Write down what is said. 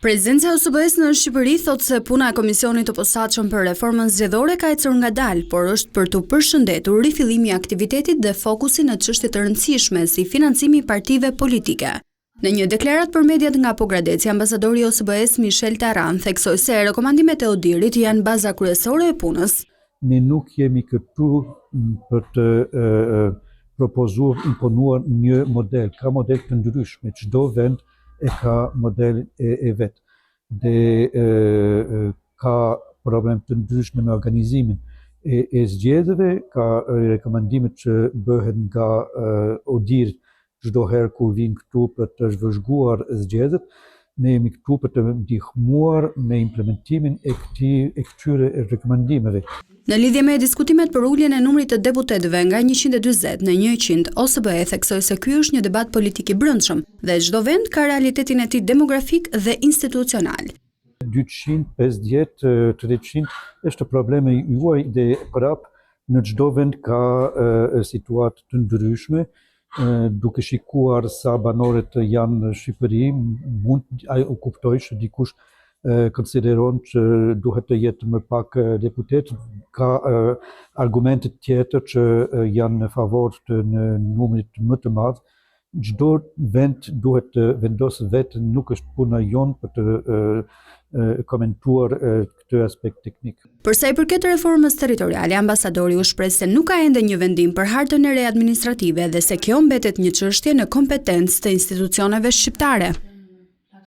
Prezidenca e OSBE-s në Shqipëri thotë se puna e Komisionit të posaçëm për reformën zgjedhore ka ecur ngadalë, por është për të përshëndetur rifillimi i aktivitetit dhe fokusi në çështje të rëndësishme si financimi i partive politike. Në një deklaratë për mediat nga Pogradeci, ambasadori i OSBE-s Michel Tarran theksoi se rekomandimet e ODIHR-it janë baza kryesore e punës. Ne nuk jemi këtu për të propozuar, imponuar një model, ka model të ndryshme, çdo vend e ka model e vetë dhe ka problem të ndryshme me organizimin e zgjedhjeve, ka rekomandimet që bëhen nga ODIHR çdo herë kur vinë këtu për të zhvëzhguar zgjedhjet. Ne jemi këtu për të ndihmuar me implementimin e këtyre rekomandimeve. Në lidhje me diskutimet për uljen e numrit të deputetëve nga 140 në 100, OSBE theksoi se ky është një debat politik i brendshëm dhe çdo vend ka realitetin e tij demografik dhe institucional. 250, 300 është problemi juaj dhe prap në çdo vend ka situatë të ndryshme. Duke shikuar sa banorët janë në Shqipëri, mund u kuptoj që dikush konsideron që duhet të jetë më pak deputet, ka argumente tjetër që janë në favor të numrit më të madh. Çdo vend duhet të vendosë vetë, nuk është puna jonë për të komentuar këtë aspekt teknik. Për sa i përket reformës territoriale, ambasadori u shpreh se nuk ka ende një vendim për hartën e re administrative dhe se kjo mbetet një çështje në kompetencë të institucioneve shqiptare.